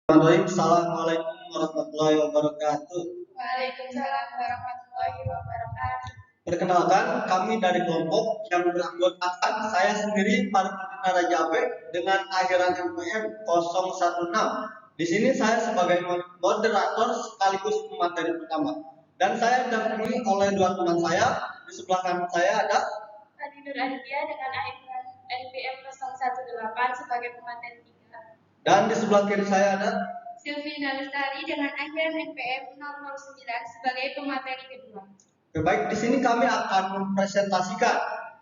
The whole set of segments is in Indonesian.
Assalamualaikum warahmatullahi wabarakatuh. Waalaikumsalam warahmatullahi wabarakatuh. Perkenalkan, kami dari kelompok yang beranggotakan saya sendiri Parmadina Raja Abek dengan akhiran MPM 016. Di sini saya sebagai moderator sekaligus pemateri pertama. Dan saya didampingi oleh dua teman saya. Di sebelah kanan saya ada Adi Nur Aditya dengan akhiran NPM 018 sebagai pemateri 3. Dan di sebelah kiri saya ada Sylvina Lestari dengan akhiran NPM 009 sebagai pemateri kedua. Baik, di sini kami akan mempresentasikan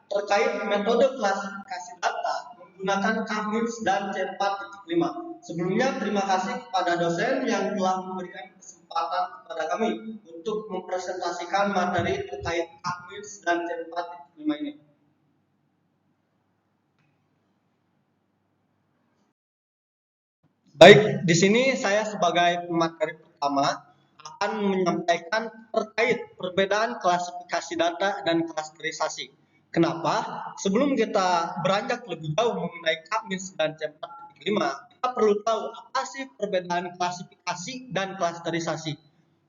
terkait metode klasifikasi data menggunakan K-MINS dan C4.5. Sebelumnya, terima kasih kepada dosen yang telah memberikan kesempatan kepada kami untuk mempresentasikan materi terkait K-MINS dan C4.5 ini. Baik, di sini saya sebagai pemateri pertama akan menyampaikan terkait perbedaan klasifikasi data dan klasterisasi. Kenapa? Sebelum kita beranjak lebih jauh mengenai K-MINS dan C4.5, kita perlu tahu apa sih perbedaan klasifikasi dan klasterisasi.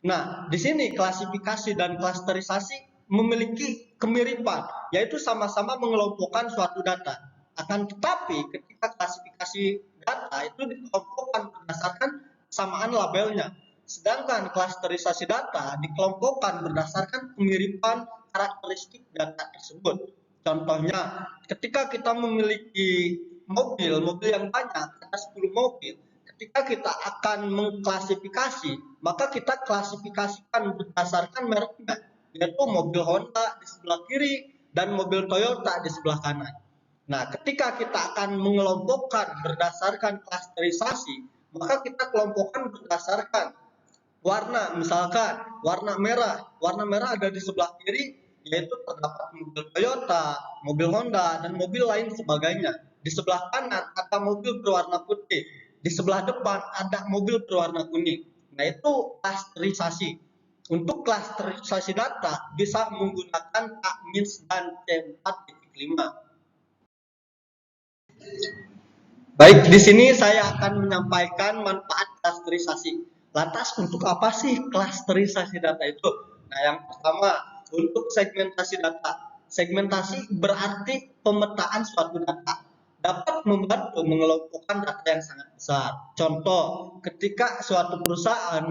Nah, di sini klasifikasi dan klasterisasi memiliki kemiripan, yaitu sama-sama mengelompokkan suatu data. Akan tetapi, ketika klasifikasi data itu dikelompokkan berdasarkan kesamaan labelnya. Sedangkan klasterisasi data dikelompokkan berdasarkan kemiripan karakteristik data tersebut. Contohnya, ketika kita memiliki mobil yang banyak, ada 10 mobil, ketika kita akan mengklasifikasi, maka kita klasifikasikan berdasarkan mereknya, yaitu mobil Honda di sebelah kiri dan mobil Toyota di sebelah kanan. Nah, ketika kita akan mengelompokkan berdasarkan klasterisasi, maka kita kelompokkan berdasarkan warna. Misalkan warna merah ada di sebelah kiri, yaitu terdapat mobil Toyota, mobil Honda, dan mobil lain sebagainya. Di sebelah kanan ada mobil berwarna putih, di sebelah depan ada mobil berwarna kuning. Nah, itu klasterisasi. Untuk klasterisasi data bisa menggunakan K-MINS dan C4.5. Baik, di sini saya akan menyampaikan manfaat klasterisasi. Lantas untuk apa sih klasterisasi data itu? Nah, yang pertama, untuk segmentasi data. Segmentasi berarti pemetaan suatu data. Dapat membantu mengelompokkan data yang sangat besar. Contoh, ketika suatu perusahaan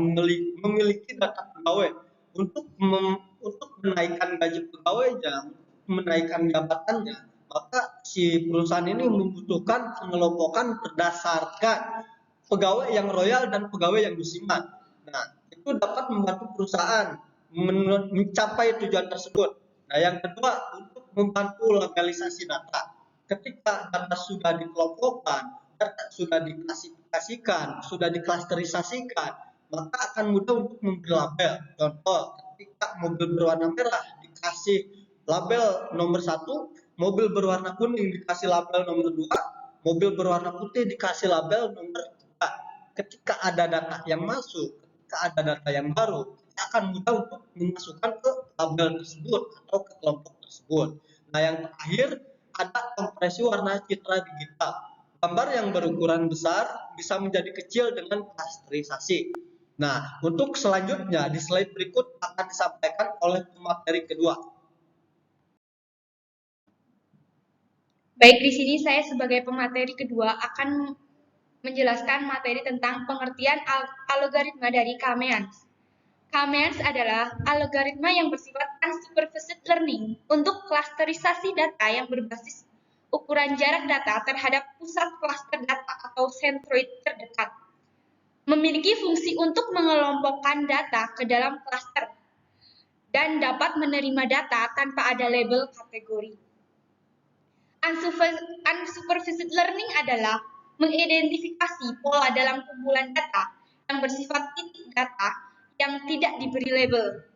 memiliki data pegawai untuk menaikkan gaji pegawainya, menaikkan jabatannya, maka si perusahaan ini membutuhkan pengelompokan berdasarkan pegawai yang royal dan pegawai yang musiman. Nah, itu dapat membantu perusahaan mencapai tujuan tersebut. Nah, yang kedua, untuk membantu lokalisasi data. Ketika data sudah dikelompokkan, data sudah diklasifikasikan, sudah diklasterisasikan, maka akan mudah untuk memberi label. Contoh, ketika mobil berwarna merah dikasih label nomor 1, mobil berwarna kuning dikasih label nomor 2, mobil berwarna putih dikasih label nomor 3. Ketika ada data yang masuk, ketika ada data yang baru, kita akan mudah untuk memasukkan ke label tersebut atau ke kelompok tersebut. Nah, yang terakhir ada kompresi warna citra digital. Gambar yang berukuran besar bisa menjadi kecil dengan klasterisasi. Nah, untuk selanjutnya di slide berikut akan disampaikan oleh pemateri kedua. Baik, di sini saya sebagai pemateri kedua akan menjelaskan materi tentang pengertian algoritma dari K-means. K-means adalah algoritma yang bersifat unsupervised learning untuk klasterisasi data yang berbasis ukuran jarak data terhadap pusat klaster data atau centroid terdekat. Memiliki fungsi untuk mengelompokkan data ke dalam klaster dan dapat menerima data tanpa ada label kategori. Unsupervised learning adalah mengidentifikasi pola dalam kumpulan data yang bersifat titik data yang tidak diberi label.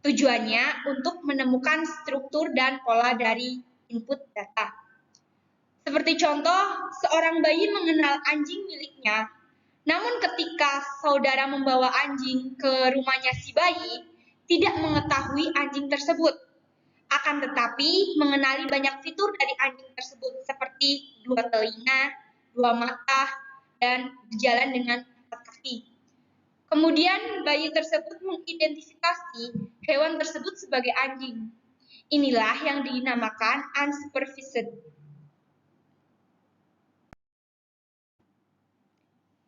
Tujuannya untuk menemukan struktur dan pola dari input data. Seperti contoh, seorang bayi mengenal anjing miliknya, namun ketika saudara membawa anjing ke rumahnya si bayi, tidak mengetahui anjing tersebut. Akan tetapi mengenali banyak fitur dari anjing tersebut seperti 2 telinga, 2 mata, dan berjalan dengan 4 menyusui. Kemudian bayi tersebut mengidentifikasi hewan tersebut sebagai anjing. Inilah yang dinamakan unsupervised.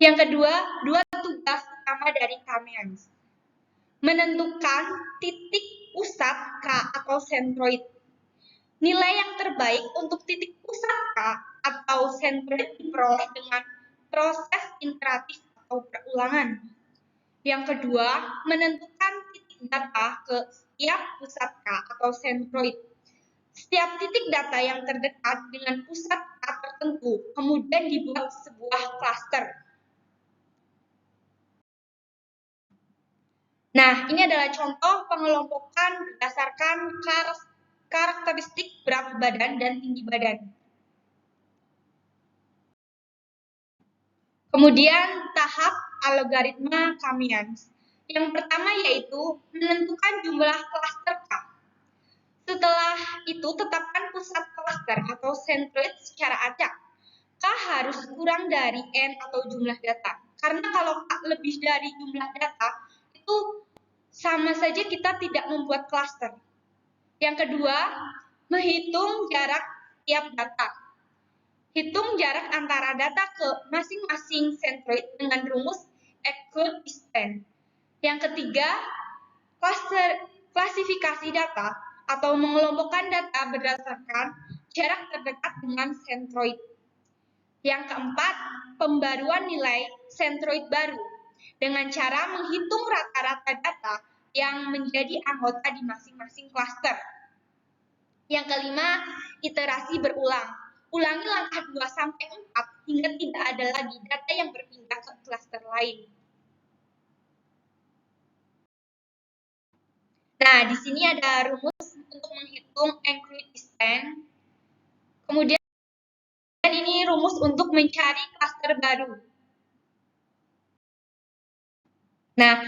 Yang kedua, dua tugas utama dari Kamians. Menentukan titik pusat K atau sentroid. Nilai yang terbaik untuk titik pusat K atau sentroid diperoleh dengan proses iteratif atau perulangan. Yang kedua, menentukan titik data ke setiap pusat K atau sentroid. Setiap titik data yang terdekat dengan pusat K tertentu kemudian dibuat sebuah klaster. Nah, ini adalah contoh pengelompokan berdasarkan karakteristik berat badan dan tinggi badan. Kemudian tahap algoritma Kamians. Yang pertama yaitu menentukan jumlah klaster K. Setelah itu tetapkan pusat klaster atau sentroid secara acak. K harus kurang dari N atau jumlah data. Karena kalau K lebih dari jumlah data, itu sama saja kita tidak membuat klaster. Yang kedua, menghitung jarak tiap data. Hitung jarak antara data ke masing-masing sentroid dengan rumus equidistant. Yang ketiga, klasifikasi data atau mengelompokkan data berdasarkan jarak terdekat dengan sentroid. Yang keempat, pembaruan nilai sentroid baru dengan cara menghitung rata-rata data yang menjadi anggota di masing-masing klaster. Yang kelima, iterasi berulang. Ulangi langkah 2-4 hingga tidak ada lagi data yang berpindah ke klaster lain. Nah, di sini ada rumus untuk menghitung equidistant. Kemudian ini rumus untuk mencari klaster baru. Nah,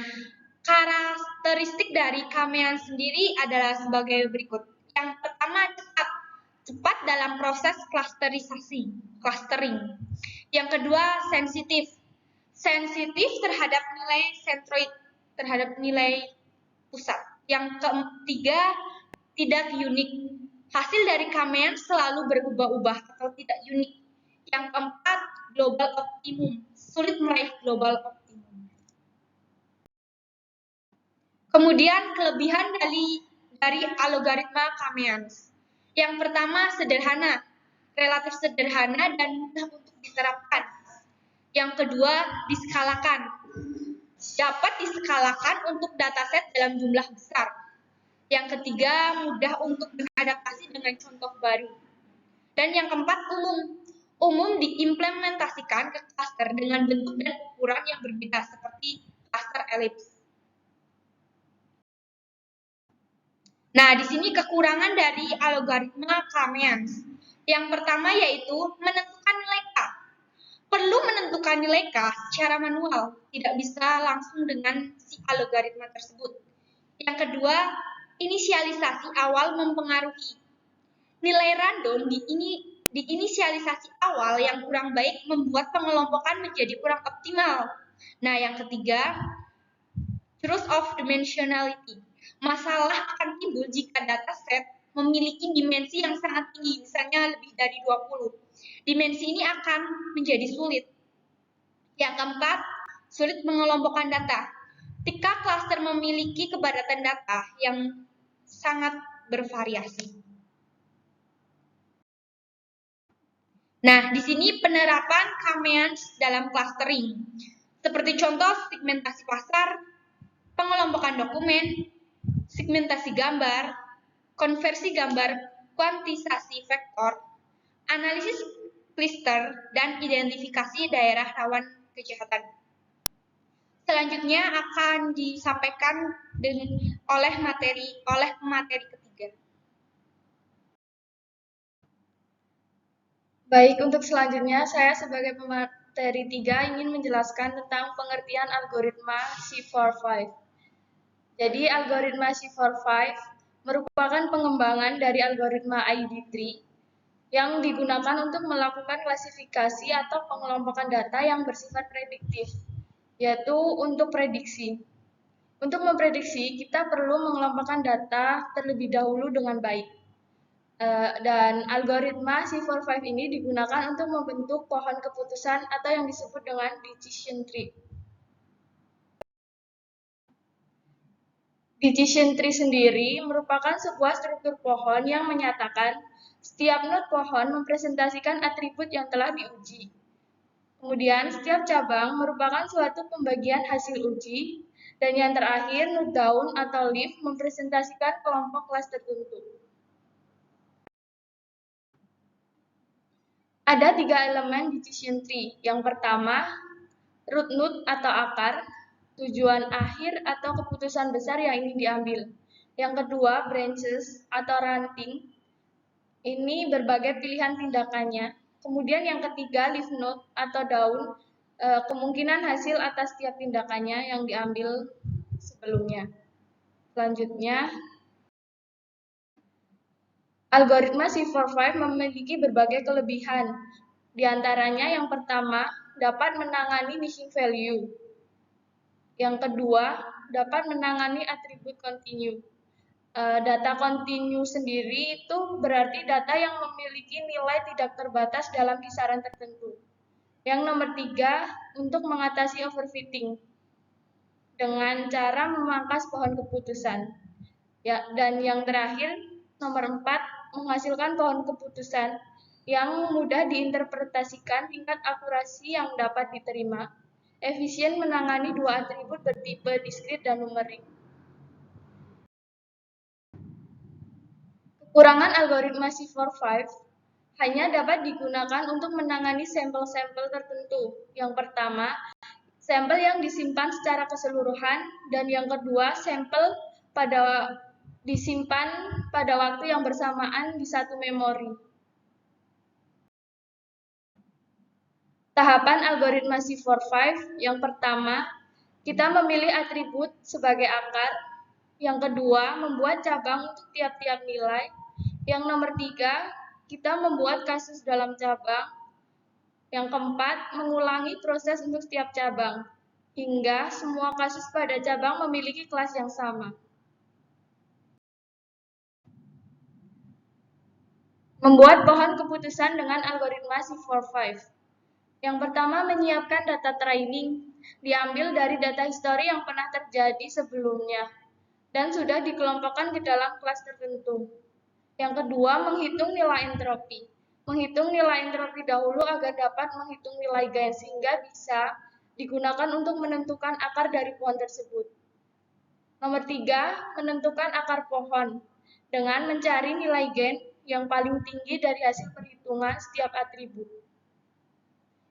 karakteristik dari Kamians sendiri adalah sebagai berikut. Yang pertama, cepat dalam proses clustering. Yang kedua, sensitif terhadap nilai sentroid, terhadap nilai pusat. Yang ketiga, tidak unik. Hasil dari Kamians selalu berubah-ubah atau tidak unik. Yang keempat, global optimum. Sulit meraih global optimum. Kemudian kelebihan dari algoritma Kamians. Yang pertama, sederhana, relatif sederhana dan mudah untuk diterapkan. Yang kedua, diskalakan. Dapat diskalakan untuk dataset dalam jumlah besar. Yang ketiga, mudah untuk beradaptasi dengan contoh baru. Dan yang keempat, umum diimplementasikan ke klaster dengan bentuk dan ukuran yang berbeda seperti klaster elips. Nah, di sini kekurangan dari algoritma Kamians. Yang pertama yaitu menentukan nilai K. Perlu menentukan nilai K secara manual, tidak bisa langsung dengan si algoritma tersebut. Yang kedua, inisialisasi awal mempengaruhi. Nilai random di inisialisasi awal yang kurang baik membuat pengelompokan menjadi kurang optimal. Nah, yang ketiga, truth of dimensionality. Masalah akan timbul jika dataset memiliki dimensi yang sangat tinggi, misalnya lebih dari 20. Dimensi ini akan menjadi sulit. Yang keempat, sulit mengelompokkan data. Jika klaster memiliki kepadatan data yang sangat bervariasi. Nah, di sini penerapan Kamians dalam clustering. Seperti contoh segmentasi pasar, pengelompokan dokumen, segmentasi gambar, konversi gambar kuantisasi vektor, analisis cluster, dan identifikasi daerah rawan kejahatan. Selanjutnya akan disampaikan oleh pemateri ketiga. Baik, untuk selanjutnya saya sebagai pemateri 3 ingin menjelaskan tentang pengertian algoritma C45. Jadi algoritma C45 merupakan pengembangan dari algoritma ID3 yang digunakan untuk melakukan klasifikasi atau pengelompokan data yang bersifat prediktif, yaitu untuk prediksi. Untuk memprediksi, kita perlu mengelompokkan data terlebih dahulu dengan baik. Dan algoritma C45 ini digunakan untuk membentuk pohon keputusan atau yang disebut dengan decision tree. Decision tree sendiri merupakan sebuah struktur pohon yang menyatakan setiap node pohon mempresentasikan atribut yang telah diuji. Kemudian, setiap cabang merupakan suatu pembagian hasil uji, dan yang terakhir, node daun atau leaf mempresentasikan kelompok kelas tertentu. Ada 3 elemen decision tree. Yang pertama, root node atau akar, tujuan akhir atau keputusan besar yang ingin diambil. Yang kedua, branches atau ranting. Ini berbagai pilihan tindakannya. Kemudian yang ketiga, leaf node atau daun, kemungkinan hasil atas setiap tindakannya yang diambil sebelumnya. Selanjutnya, algoritma C45 memiliki berbagai kelebihan. Di antaranya yang pertama, dapat menangani missing value. Yang kedua, dapat menangani atribut continue. Data continue sendiri itu berarti data yang memiliki nilai tidak terbatas dalam kisaran tertentu. Yang nomor 3, untuk mengatasi overfitting dengan cara memangkas pohon keputusan. Ya, dan yang terakhir, nomor 4, menghasilkan pohon keputusan yang mudah diinterpretasikan, tingkat akurasi yang dapat diterima, efisien menangani dua atribut bertipe diskrit dan numerik. Kekurangan algoritma C45 hanya dapat digunakan untuk menangani sampel-sampel tertentu. Yang pertama, sampel yang disimpan secara keseluruhan, dan yang kedua, sampel disimpan pada waktu yang bersamaan di satu memori. Tahapan algoritma C45, yang pertama, kita memilih atribut sebagai akar. Yang kedua, membuat cabang untuk tiap-tiap nilai. Yang nomor 3, kita membuat kasus dalam cabang. Yang keempat, mengulangi proses untuk setiap cabang, hingga semua kasus pada cabang memiliki kelas yang sama. Membuat pohon keputusan dengan algoritma C45. Yang pertama, menyiapkan data training, diambil dari data histori yang pernah terjadi sebelumnya, dan sudah dikelompokkan ke dalam kelas tertentu. Yang kedua, menghitung nilai entropi. Menghitung nilai entropi dahulu agar dapat menghitung nilai gain, sehingga bisa digunakan untuk menentukan akar dari pohon tersebut. Nomor 3, menentukan akar pohon dengan mencari nilai gain yang paling tinggi dari hasil perhitungan setiap atribut.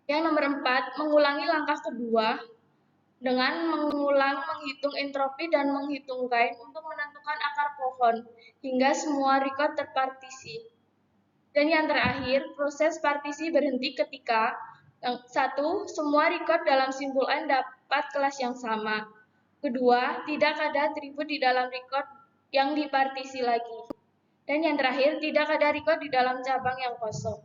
Yang nomor 4, mengulangi langkah kedua dengan menghitung entropi dan menghitung gain untuk menentukan akar pohon hingga semua record terpartisi. Dan yang terakhir, proses partisi berhenti ketika 1. Semua record dalam simbol N dapat kelas yang sama. Kedua, tidak ada atribut di dalam record yang dipartisi lagi. Dan yang terakhir, tidak ada record di dalam cabang yang kosong.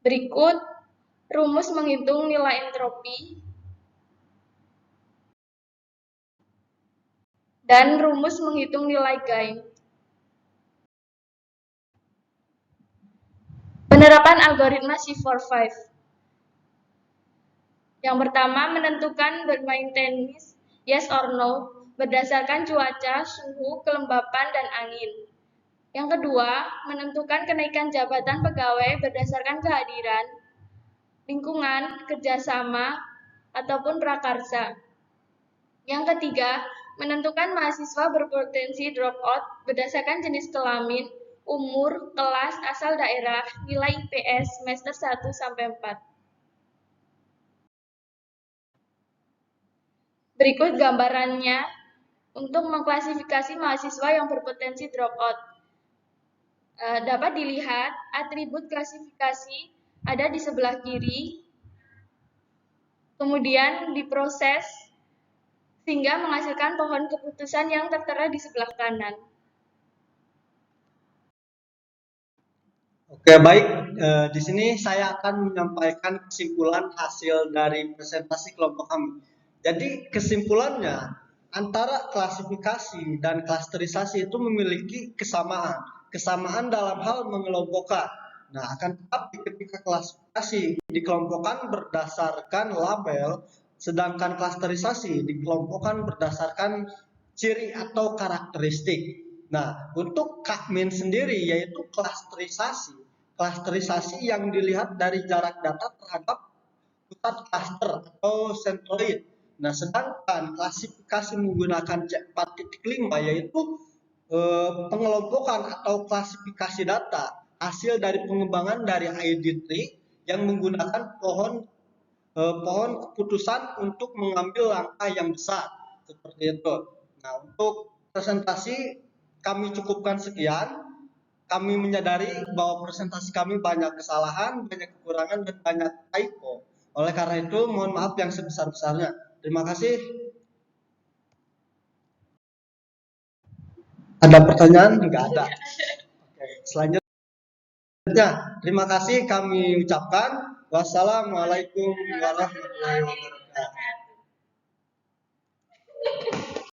Berikut rumus menghitung nilai entropi dan rumus menghitung nilai gain. Penerapan algoritma C45. Yang pertama, menentukan bermain tenis yes or no berdasarkan cuaca, suhu, kelembapan, dan angin. Yang kedua, menentukan kenaikan jabatan pegawai berdasarkan kehadiran, lingkungan, kerjasama, ataupun prakarsa. Yang ketiga, menentukan mahasiswa berpotensi dropout berdasarkan jenis kelamin, umur, kelas, asal daerah, nilai IPS semester 1 sampai 4. Berikut gambarannya untuk mengklasifikasi mahasiswa yang berpotensi dropout. Dapat dilihat atribut klasifikasi ada di sebelah kiri, kemudian diproses sehingga menghasilkan pohon keputusan yang tertera di sebelah kanan. Oke, baik. di sini saya akan menyampaikan kesimpulan hasil dari presentasi kelompok kami. Jadi kesimpulannya, antara klasifikasi dan klasterisasi itu memiliki kesamaan dalam hal mengelompokkan. Nah, akan tetapi ketika klasifikasi dikelompokkan berdasarkan label, sedangkan klasterisasi dikelompokkan berdasarkan ciri atau karakteristik. Nah, untuk Kakmin sendiri yaitu klasterisasi yang dilihat dari jarak data terhadap pusat klaster atau sentroid. Nah, sedangkan klasifikasi menggunakan C4.5 yaitu pengelompokan atau klasifikasi data hasil dari pengembangan dari ID tree yang menggunakan pohon keputusan untuk mengambil langkah yang besar seperti itu. Nah, untuk presentasi kami cukupkan sekian. Kami menyadari bahwa presentasi kami banyak kesalahan, banyak kekurangan, dan banyak typo. Oleh karena itu, mohon maaf yang sebesar-besarnya. Terima kasih. Ada pertanyaan? Enggak ada. Oke, selanjutnya, terima kasih kami ucapkan. Wassalamualaikum warahmatullahi wabarakatuh.